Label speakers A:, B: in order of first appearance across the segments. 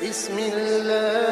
A: Bismillahirrahmanirrahim.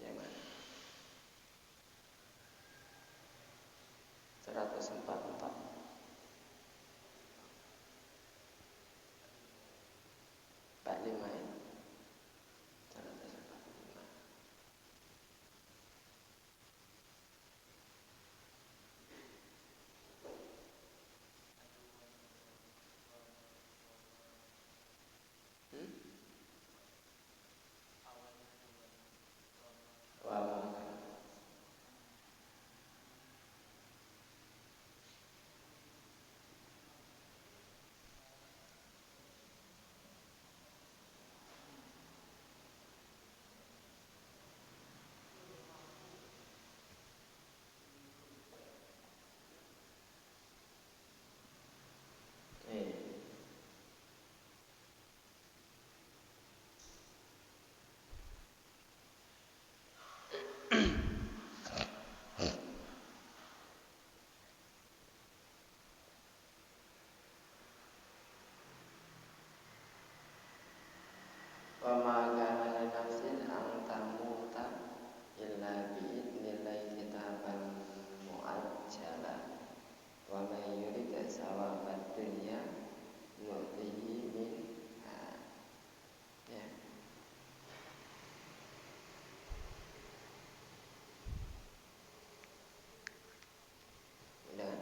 B: Yang mana? 144 45 ya. 145. Wah, wa ma kana li nafsin an tamuta illa bi idznillah kitaban muajjala wa may yurid sawabad dunya nu'tihi minha. Ya. Udah.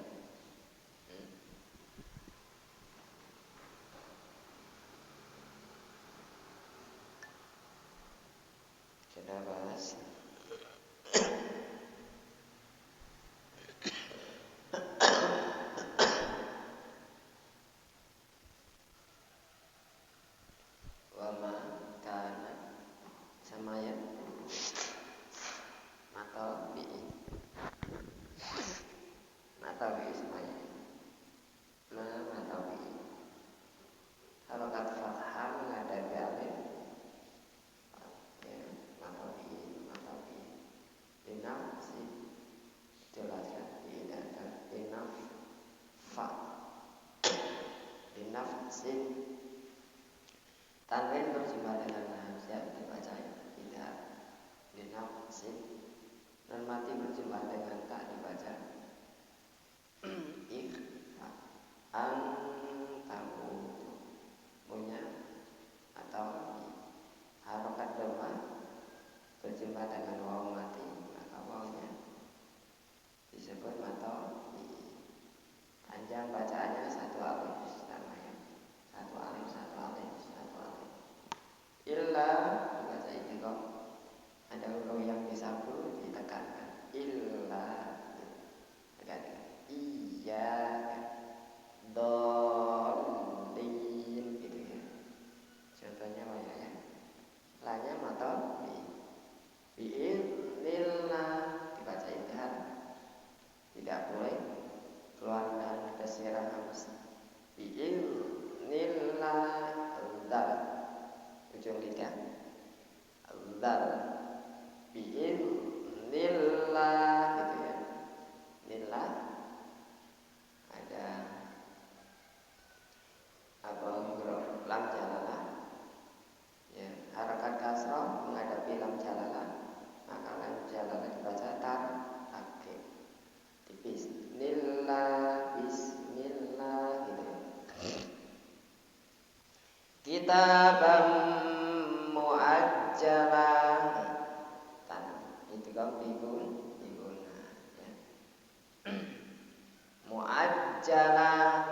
B: Kita bahas wama kana sama ya atau bi semuanya atau bi harokat fathah menghadapi alif ya atau bi dinafsi jelaskan diadakan dinafsin tanwin berjumpa dengan hamzah dibaca tidak dinafsin dan mati berjumpa dengan tak dibaca ikhfa antamu punya atau harokat domah berjumpa dengan waw mati maka wawnya disebut atau panjang bacaannya satu alif sama ya satu alif illa dibaca idgham ada huruf yang disabdu ditekankan illa tekankan iya dolin gitu ya contohnya banyak ya lanya atau bi'idznillah dibaca idgham tidak boleh keluarkan kesiran kitaban muajjalan. Itu kan biguna ya. Muajjalan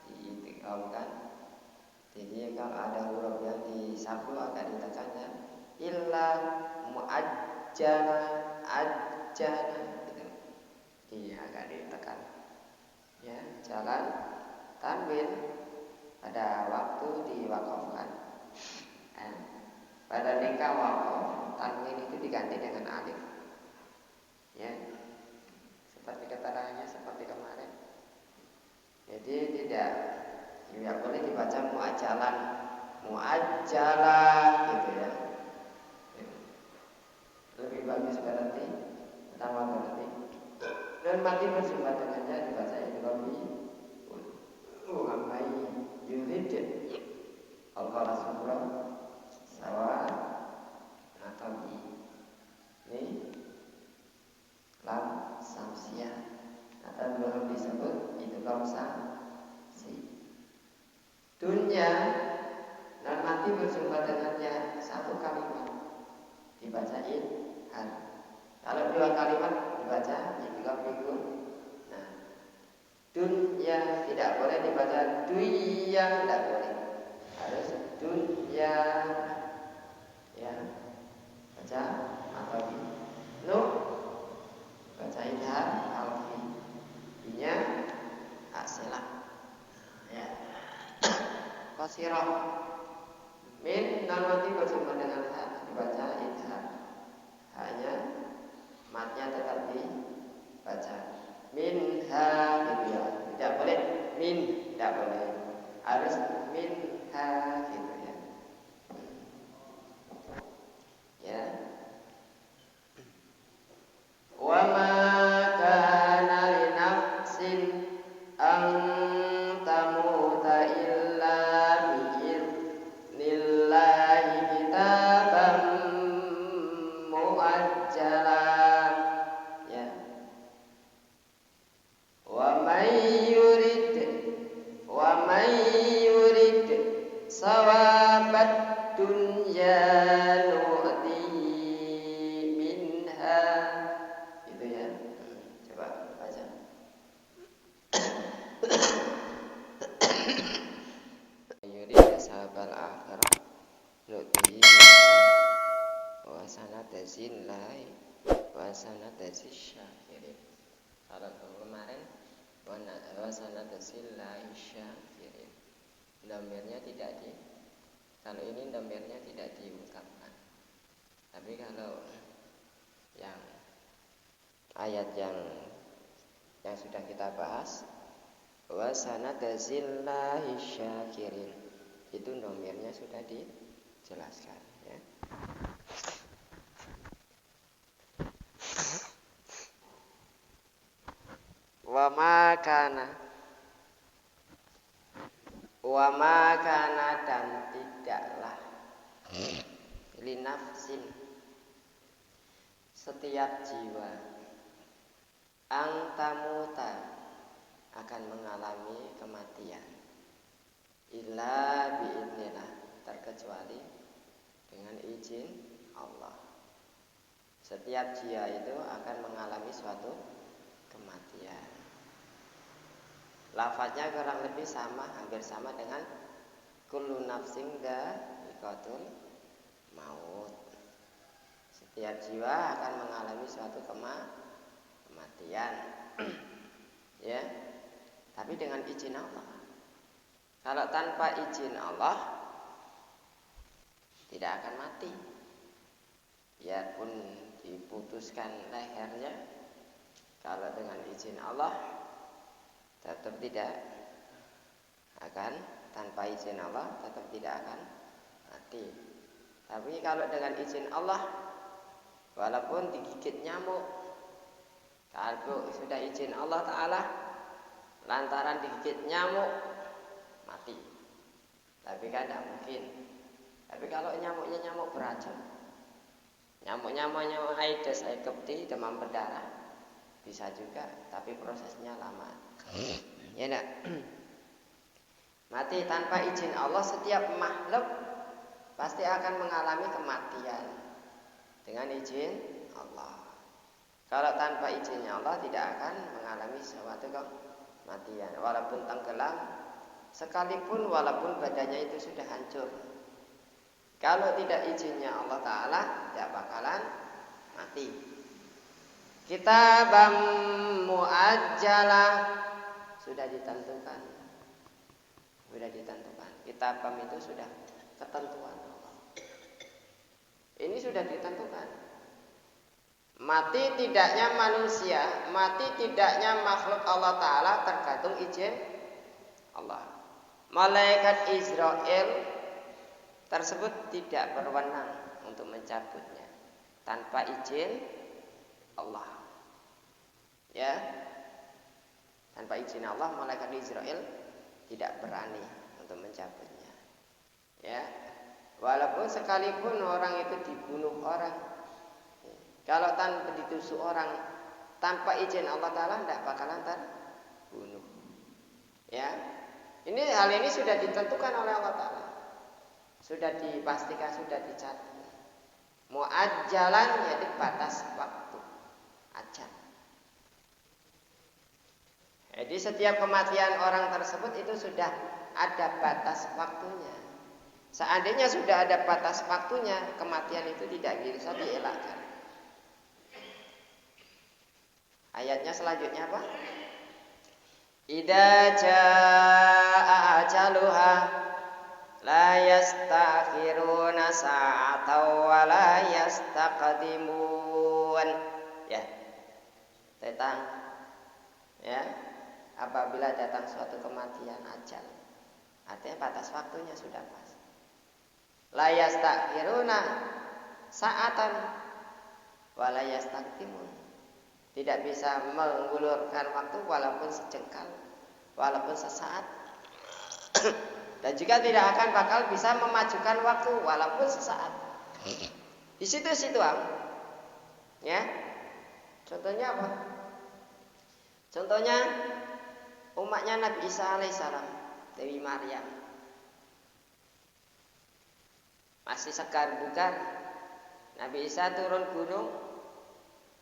B: itu kan. Jadi kalau ada huruf yang disabu agak ditekan ya. Illa muajjala ajjala gitu. Ini agak ditekan. Ya, jalan tanwin pada waktu diwakafkan. Pada nikah wakaf tanwin itu diganti dengan alif. Ya. Seperti keterangannya seperti kemarin. Jadi tidak boleh dibaca muajjalan gitu ya. Lebih bagus berarti pertama berarti dan mati bersumber dengannya dibaca idghami amai yurid al-qala sufra sawa atau ini lam samsiah atau belum disebut itu lam samsi dunya dan mati bersumber dengannya satu kalimat dibacain han. Kalau dua kalimat dibaca idgham bikun. Nah, dunya tidak boleh dibaca duya, tidak boleh. Harus dunya. Ya. Baca atau bi. No. Baca idgham alfi. Inya asilah. Ya. Qasirah. Min dan mati bersumber dengan ha dibaca idgham. Hanya matnya tetap dibaca minha gitu ya, tidak boleh min, tidak boleh, harus minha gitu ya. Ya. Wa ma kana li nafsin an tamuta illa bi idnillahi kitaban muajjalan. Ya. Wa may yurid sawabat dunya nu'tihi minha. Itu ya. Coba baca. Yurid sawabal akhirah nu'tihi minha wa sanatazillahi wa sanatazisyakirin. Kalau kemarin wa sanatazillahis syakirin. Dhamirnya tidak kalau ini dhamirnya tidak diungkapkan. Tapi kalau yang ayat yang sudah kita bahas wa sanatazillahis syakirin itu dhamirnya sudah dijelaskan ya. Wa ma kana dan tidaklah linafsin setiap jiwa ang tamuta akan mengalami kematian illa biidznillah terkecuali dengan izin Allah. Setiap jiwa itu akan mengalami suatu kematian. Lafaznya kurang lebih sama, hampir sama dengan kullu nafsin dha'iqatul maut. Setiap jiwa akan mengalami suatu kematian. Ya. Tapi dengan izin Allah. Kalau tanpa izin Allah tidak akan mati. Biarpun diputuskan lehernya, kalau dengan izin Allah tetap tidak akan, tanpa izin Allah tetap tidak akan mati. Tapi kalau dengan izin Allah, walaupun digigit nyamuk, kalau sudah izin Allah Ta'ala, lantaran digigit nyamuk mati. Tapi kan tidak mungkin. Tapi kalau nyamuknya nyamuk beracun, nyamuk Aedes aegypti, demam berdarah, bisa juga, tapi prosesnya lama. Ya enggak? Mati tanpa izin Allah, setiap makhluk pasti akan mengalami kematian dengan izin Allah. Kalau tanpa izinnya Allah tidak akan mengalami suatu kematian. Walaupun tenggelam sekalipun, walaupun badannya itu sudah hancur, kalau tidak izinnya Allah Ta'ala tidak bakalan mati. Kitabam muajjalah, sudah ditentukan. Sudah ditentukan. Kitabam itu sudah ketentuan Allah. Ini sudah ditentukan. Mati tidaknya manusia, mati tidaknya makhluk Allah Ta'ala tergantung izin Allah. Malaikat Israel tersebut tidak berwenang untuk mencabutnya tanpa izin Allah. Ya, tanpa izin Allah, malaikat Israel tidak berani untuk mencabutnya. Ya, walaupun sekalipun orang itu dibunuh orang, kalau tanpa ditusuk orang tanpa izin Allah Ta'ala tidak bakalan terbunuh. Ya, hal ini sudah ditentukan oleh Allah Ta'ala, sudah dipastikan, sudah dicatat. Muajjalan yaitu batas waktu, ajal. Jadi setiap kematian orang tersebut itu sudah ada batas waktunya. Seandainya sudah ada batas waktunya, kematian itu tidak bisa dielakkan. Ayatnya selanjutnya apa? Idza jaa ajaluha la yastakhiruna sa'atan wa la yastaqdimun. Ya. Datang. Ya. Apabila datang suatu kematian, ajal, artinya batas waktunya sudah pas. La yastakhiruna sa'atan wa la yastaqdimun. Tidak bisa menggulurkan waktu walaupun sejengkal, walaupun sesaat. Dan juga tidak akan bakal bisa memajukan waktu walaupun sesaat. Di situ-situ ya. Contohnya apa? Contohnya umatnya Nabi Isa alaihissalam, Dewi Maryam. Masih segar bugar. Nabi Isa turun gunung,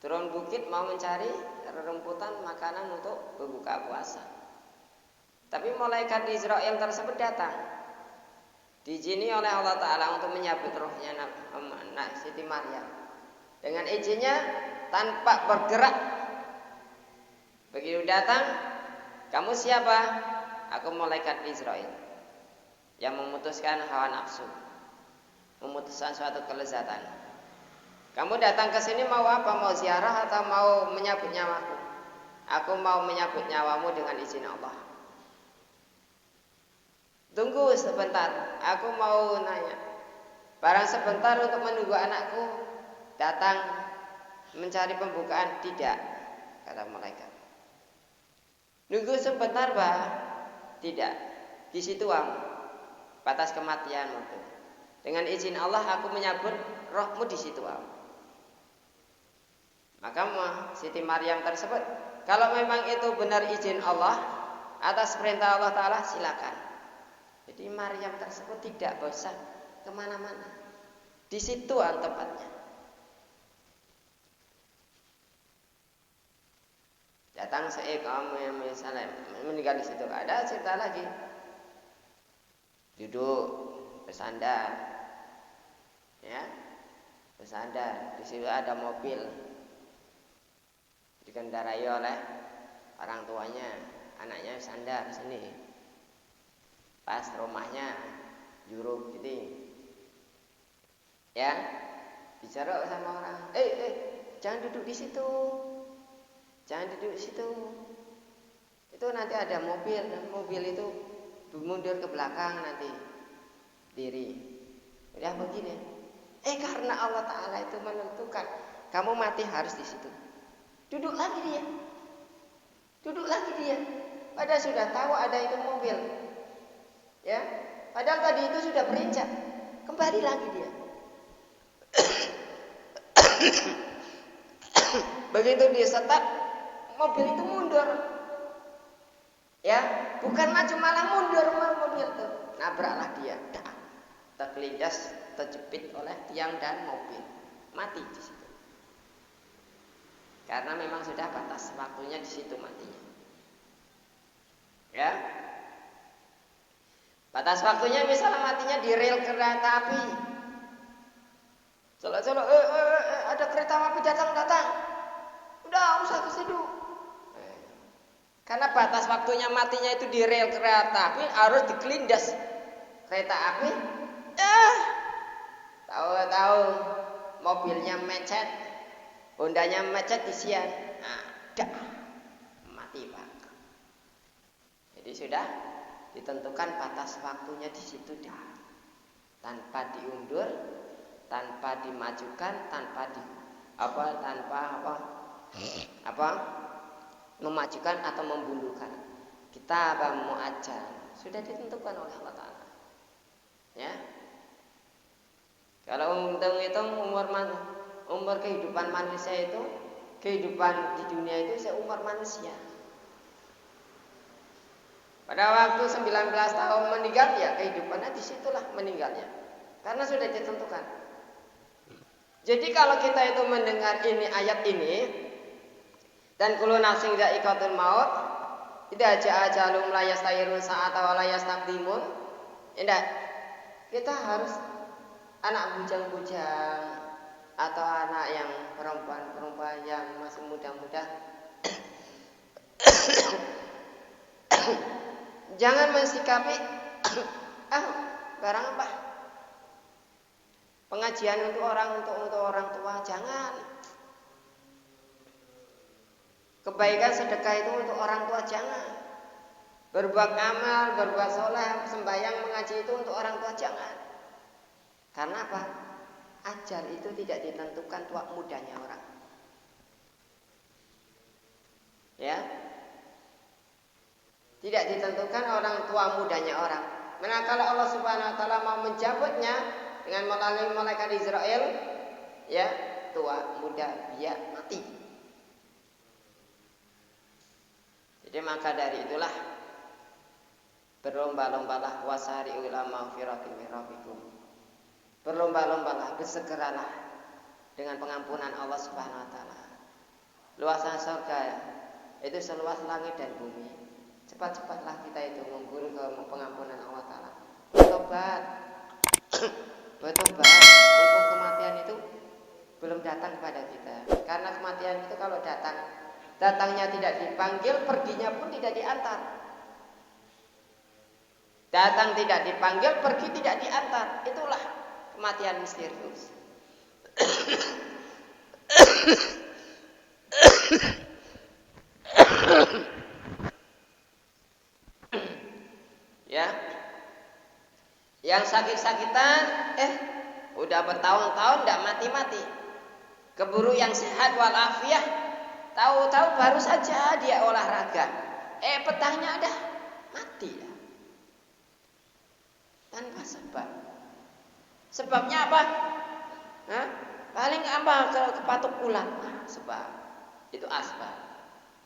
B: turun bukit mau mencari rerumputan makanan untuk berbuka puasa. Tapi malaikat Israel tersebut datang, diizini oleh Allah Ta'ala untuk menyambut rohnya Siti Maryam. Dengan izinnya tanpa bergerak. Begitu datang, kamu siapa? Aku malaikat Israel yang memutuskan hawa nafsu, memutuskan suatu kelezatan. Kamu datang ke sini mau apa? Mau ziarah atau mau menyambut nyawaku? Aku mau menyambut nyawamu dengan izin Allah. Tunggu sebentar, aku mau nanya. Barang sebentar untuk menunggu anakku datang mencari pembukaan. Tidak, kata malaikat. Nunggu sebentar, Pak. Tidak. Di situ batas kematianmu itu. Dengan izin Allah aku menyambut rohmu di situ. Maka Siti Maryam tersebut, kalau memang itu benar izin Allah atas perintah Allah Ta'ala, silakan. Jadi Maryam tersebut tidak usah kemana-mana. Di situ tempatnya. Datang seekor misalnya meninggal di situ, ada cerita lagi. Duduk bersandar, ya, bersandar. Di situ ada mobil dikendarai oleh orang tuanya, anaknya sandar sini. Pas rumahnya juruk gitu, ya, bicara sama orang, jangan duduk di situ. Jangan duduk di situ. Itu nanti ada mobil, dan mobil itu mundur ke belakang nanti diri. Udah begini. Karena Allah Ta'ala itu menentukan kamu mati harus di situ. Duduk lagi dia. Duduk lagi dia. Padahal sudah tahu ada itu mobil. Ya. Padahal tadi itu sudah berinjak. Kembali lagi dia. Begitu dia start, mobil itu mundur. Ya, bukan maju malah mundur mobil tuh. Nabraklah dia. Terkelindas, terjepit oleh tiang dan mobil. Mati di situ. Karena memang sudah batas waktunya di situ matinya. Ya. Batas waktunya misalnya matinya di rel kereta api. Colok-colok, ada kereta api datang. Udah, usah ke situ. Karena batas waktunya matinya itu di rel kereta api harus dikelindas kereta api. Tahu-tahu mobilnya macet, Hondanya macet di siang. Mati Pak. Jadi sudah ditentukan batas waktunya di situ dah. Tanpa diundur, tanpa dimajukan, tanpa memajukan atau membundurkan. Kita muajjal sudah ditentukan oleh Allah Ta'ala. Ya. Kalau hitung umur kehidupan manusia itu, kehidupan di dunia itu seumur manusia. Pada waktu 19 tahun meninggal, ya kehidupannya disitulah meninggalnya. Karena sudah ditentukan. Jadi kalau kita itu mendengar ini ayat ini, dan kullu nafsin dha'iqatul maut, tidak ajalum la yastaghirun sa'ata wa la yastaqdimun. Kita harus anak bujang-bujang atau anak yang perempuan yang masih muda-muda. Jangan mensikapi barang apa? Pengajian untuk orang tua, jangan. Kebaikan sedekah itu untuk orang tua, jangan. Berbuat amal, berbuat soleh, sembahyang, mengaji itu untuk orang tua, jangan. Karena apa? Ajal itu tidak ditentukan tua mudanya orang. Ya, tidak ditentukan orang tua mudanya orang. Manakala Allah Subhanahu Wa Taala mau menjabutnya dengan melalui malaikat Israel, ya tua muda dia mati. Jadi maka dari itulah berlomba-lombalah wasari'u ila maghfiratin min rabbikum. Berlomba-lombalah, bersegeralah dengan pengampunan Allah Subhanahu Wa Taala. Luasan surga itu seluas langit dan bumi. Cepat-cepatlah kita itu mengguru ke pengampunan Allah Ta'ala. Bertobat. Mumpung kematian itu belum datang kepada kita. Karena kematian itu kalau datangnya tidak dipanggil, perginya pun tidak diantar. Datang tidak dipanggil, pergi tidak diantar. Itulah kematian misterius. Ya, yang sakit-sakitan, udah bertahun-tahun tidak mati-mati. Keburu yang sehat walafiat, tahu-tahu baru saja dia olahraga, petangnya ada mati ya. Tanpa sebab. Sebabnya apa? Paling apa? Kepatuk ulang. Sebab itu asbab.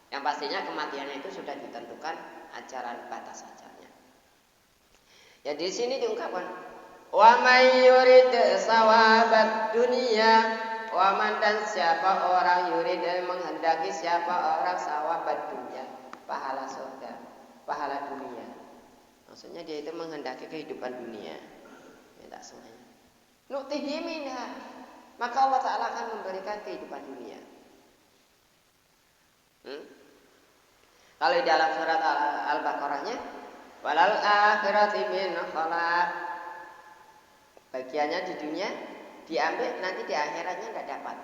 B: Yang pastinya kematiannya itu sudah ditentukan ajaran batas ajalnya. Ya di sini diungkapkan wa may yurid sawabat dunia, wa man, dan siapa orang yurid menghendaki siapa orang sawabat dunia, pahala surga, pahala dunia. Maksudnya dia itu menghendaki kehidupan dunia. Ya tak semuanya. Nu'tihi minha, maka Allah Ta'ala akan memberikan kehidupan dunia. Kalau di dalam surat Al-Baqarahnya, walal akhirati min khalaq, bagiannya di dunia diambil, nanti di akhiratnya tidak dapat.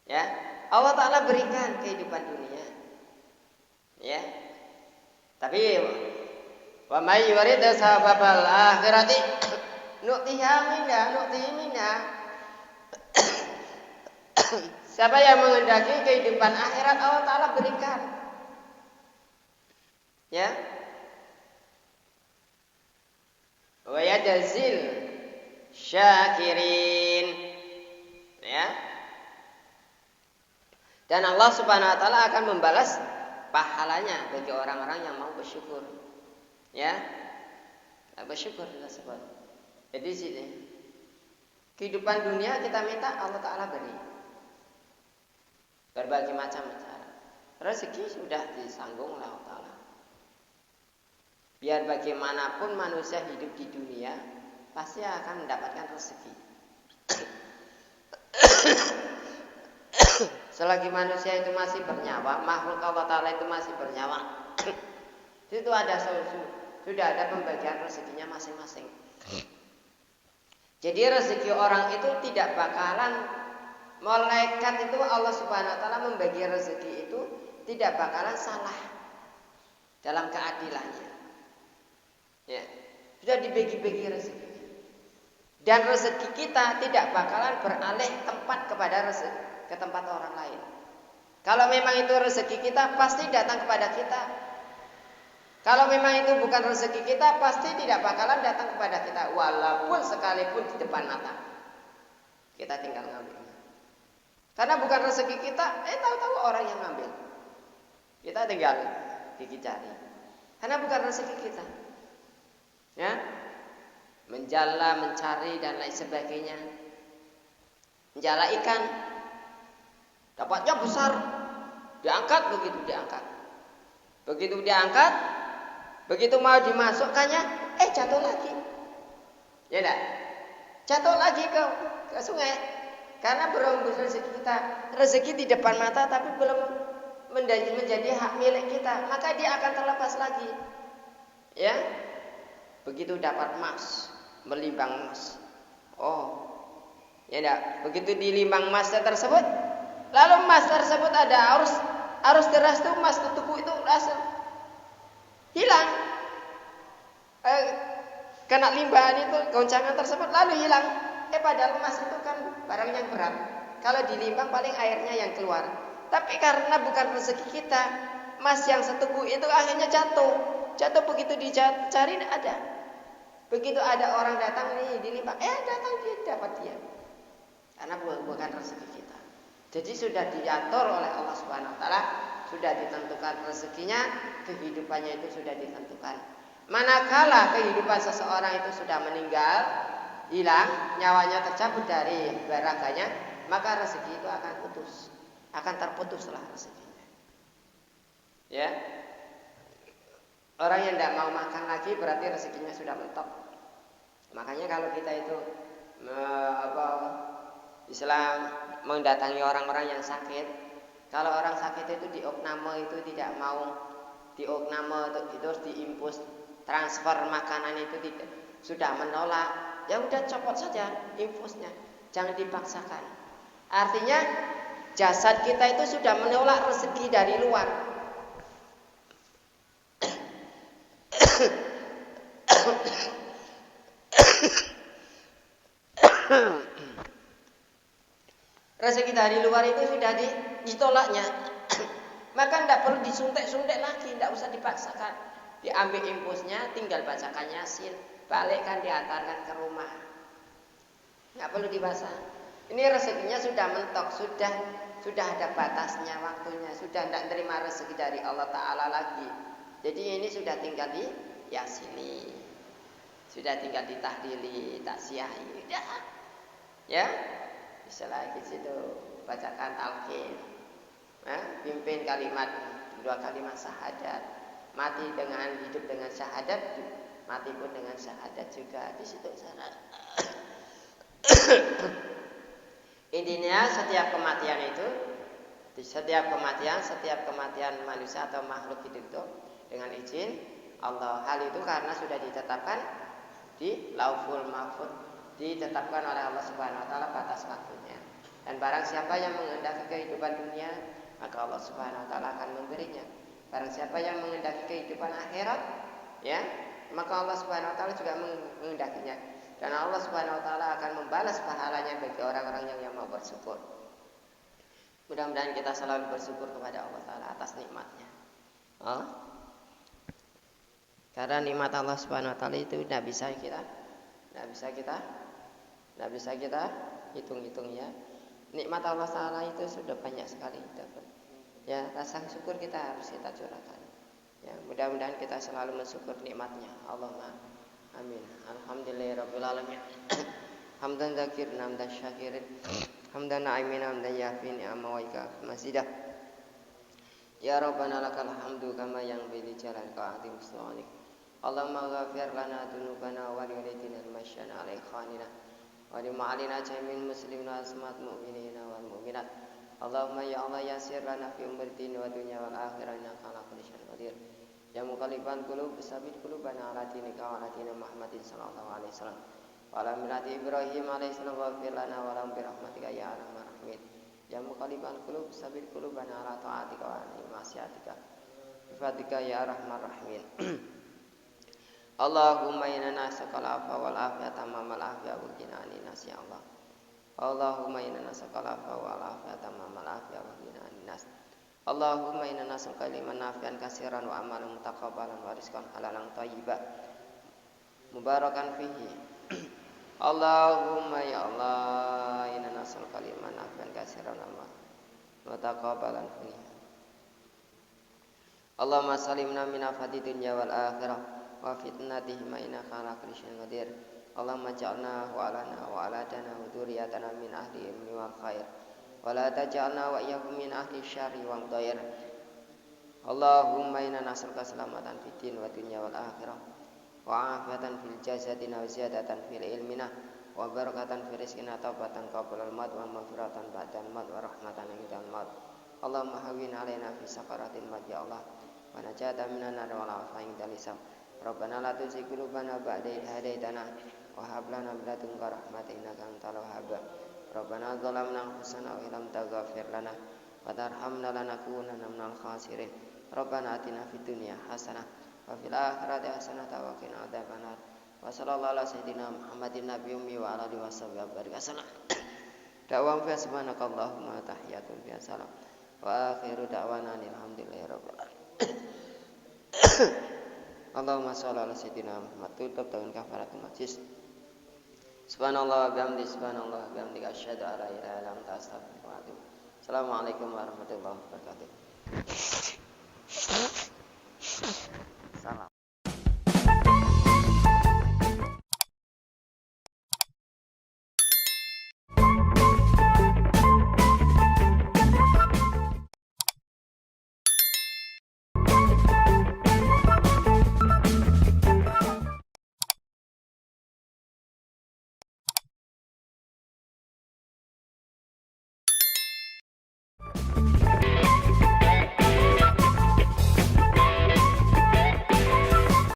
B: Ya, Allah Ta'ala berikan kehidupan dunia. Ya, tapi wa may yurid sababal akhirati nu'tiha minha. Siapa yang menghendaki kehidupan akhirat, Allah Ta'ala berikan. Ya. Wa yajzil syakirin. Ya. Dan Allah Subhanahu wa taala akan membalas pahalanya bagi orang-orang yang mau bersyukur. Ya, bersyukur tersebut. Jadi sini kehidupan dunia kita minta Allah Ta'ala beri berbagai macam cara. Rezeki sudah disanggung oleh Allah Ta'ala. Biar bagaimanapun manusia hidup di dunia pasti akan mendapatkan rezeki. Selagi manusia itu masih bernyawa, makhluk Allah Ta'ala itu masih bernyawa, itu ada sudah ada pembagian rezekinya masing-masing. Jadi rezeki orang itu tidak bakalan, malaikat itu Allah Subhanahu Wa Ta'ala membagi rezeki itu tidak bakalan salah dalam keadilannya. Ya, sudah dibagi-bagi rezeki. Dan rezeki kita tidak bakalan beralih tempat kepada rezeki ke tempat orang lain. Kalau memang itu rezeki kita, pasti datang kepada kita. Kalau memang itu bukan rezeki kita, pasti tidak bakalan datang kepada kita, walaupun sekalipun di depan mata. Kita tinggal ngambilnya. Karena bukan rezeki kita, tahu-tahu orang yang ngambil. Kita tinggal gigi jari. Karena bukan rezeki kita. Ya, menjala, mencari dan lain sebagainya. Menjala ikan, dapatnya besar, diangkat begitu diangkat, begitu mau dimasukkannya, jatuh lagi, ya enggak? Jatuh lagi ke sungai, karena belum rezeki kita, rezeki di depan mata tapi belum menjadi hak milik kita, maka dia akan terlepas lagi, ya. Begitu dapat emas, melimbang emas. Ya enggak? Begitu dilimbang emasnya tersebut, lalu emas tersebut ada arus deras tuh, emas tubuh itu langsung hilang. Kena limbaan itu, goncangan tersebut lalu hilang. Padahal emas itu kan barang yang berat. Kalau dilimbang paling airnya yang keluar. Tapi karena bukan rezeki kita, emas yang setubuh itu akhirnya jatuh. Jatuh begitu dicari tidak ada. Begitu ada orang datang nih dilimbang, datang dia dapat dia. Karena bukan rezeki kita. Jadi sudah diatur oleh Allah Subhanahu Wa Taala, sudah ditentukan rezekinya, kehidupannya itu sudah ditentukan. Manakala kehidupan seseorang itu sudah meninggal, hilang, nyawanya tercabut dari raganya, maka rezeki itu akan putus, akan terputuslah rezekinya. Ya, orang yang tidak mau makan lagi berarti rezekinya sudah mentok. Makanya kalau kita itu Islam mendatangi orang-orang yang sakit, kalau orang sakit itu diopname itu tidak mau diopname terus diimpus transfer makanan itu tidak, sudah menolak, ya udah copot saja infusnya, jangan dipaksakan. Artinya jasad kita itu sudah menolak rezeki dari luar. Rezeki dari luar itu sudah ditolaknya. Maka tidak perlu disuntik-suntik lagi, tidak usah dipaksakan. Diambil impulsnya, tinggal bacakan Yasin, balikkan, diantarkan ke rumah. Tidak perlu dibahas. Ini rezekinya sudah mentok, sudah ada batasnya, waktunya, sudah tidak terima rezeki dari Allah Ta'ala lagi. Jadi ini sudah tinggal di Yasini, sudah tinggal ditahdili, taksiahi, ya. Bisa lagi situ bacakan talqin, pimpin kalimat 2 kalimat syahadat, mati dengan hidup dengan syahadat, mati pun dengan syahadat juga di situ syarat. Intinya setiap kematian manusia atau makhluk hidup itu dengan izin Allah. Hal itu karena sudah ditetapkan di Lauhul Mahfuz, ditetapkan oleh Allah Subhanahu Wa Taala batas waktunya. Dan barang siapa yang menghendaki kehidupan dunia, maka Allah Subhanahu Wa Taala akan memberinya. Barang siapa yang menghendaki kehidupan akhirat, ya, maka Allah Subhanahu Wa Taala juga menghendakinya. Dan Allah Subhanahu Wa Taala akan membalas pahalanya bagi orang-orang yang mau bersyukur. Mudah-mudahan kita selalu bersyukur kepada Allah Taala atas nikmatnya. Karena nikmat Allah Subhanahu Wa Taala itu tidak bisa kita hitung-hitung, ya. Nikmat Allah Ta'ala itu sudah banyak sekali dapat. Ya, rasa syukur kita harus kita curahkan. Ya, mudah-mudahan kita selalu mensyukur nikmatnya. Allahumma amin. Alhamdulillahirabbil alamin. Hamdan dzakirin, hamdan syakirin, hamdan na'imin, hamdan yafi ni'ama wa ikafi masidah. Ya Rabbana lakal hamdu kama yanbaghi li jalalika azim sultanik. Allahumma ghafir lana dzunubana wa li walidina al-masyana alaihi khanina wa li ma'alina jami'il muslimina asmat mu'minina wal mu'minat. Allahumma ya Allah yasir lana fi umri din wa dunya wal akhirah innaka ala kulli syai'in qadir. Ya muqallibal qulub tsabbit qulubana ala dinika wa ala dini Muhammadin sallallahu alaihi wasallam. Wa ala millati Ibrahim alaihi salam wa fir lana wa lahum bi rahmatika ya arhamar rahimin. Ya muqallibal qulub tsabbit qulubana ala ta'atika wa ala ma'siyatika. Bi fadlika ya arhamar rahimin. Allahumma inna nas'aluka al-'afwa wal afiyata tammal afiyah wa qina anin nas ya Allah. Allahumma inna nas'aluka al-'afwa wal afiyata tammal afiyah wa qina anin nas. Allahumma inna nas'aluka ilman nafi'an katsiran wa amalan mutaqabbalan wa rizqan halalan thayyiban mubarakan fihi. Allahumma ya Allah inna nas'aluka ilman nafi'an katsiran wa amalan mutaqabbalan fihi. Allahumma salimna min afati dunya wal akhirah wa fitnatihima innaka ala kulli syai'in qadir. Allahumma ja'alna wa alana wa aladana wa dzurriyyatana min ahli ilmi wal khair wa la taj'alna wa iyyahum min ahli syarri wal dhair. Allahumma inna nas'aluka salamatan fid din wa dunya wal akhirah wa afiyatan fil jasadina wa ziyadatan fil ilmina wa barakatan fil rizqina taubatan qabla al maut wa maghfiratan ba'da al maut wa rahmatan indal maut. Allahumma hawwin 'alaina fi sakaratil maut ya Allah wa najatan minan nar wa la fa'in dalisam. Rabbana la tuzigh qulubana ba'da idh hadaitana wa hab lana min ladunka rahmatan innaka antal wahhab. Rabbana zalamna anfusana wa illam taghfir lana wa tarhamna lanakunanna minal khasirin. Rabbana atina fid dunya hasanah wa fil akhirati hasanah wa qina adzabannar. Wa sallallahu ala sayyidina Muhammadin nabiyyi ummi wa ala alihi washabihi wasallam. Da'wa fa subhanakallahumma tahiyatun fi salam wa akhiru da'wana alhamdulillahirabbil alamin. Allahumma shalli ala sayyidina Muhammad. Tutup dengan kafaratul majlis. Subhanallah wa bihamdihi subhanallah wa bihamdihi asyhadu an la ilaha illa anta astaghfiruka wa atubu. Assalamualaikum warahmatullahi wabarakatuh.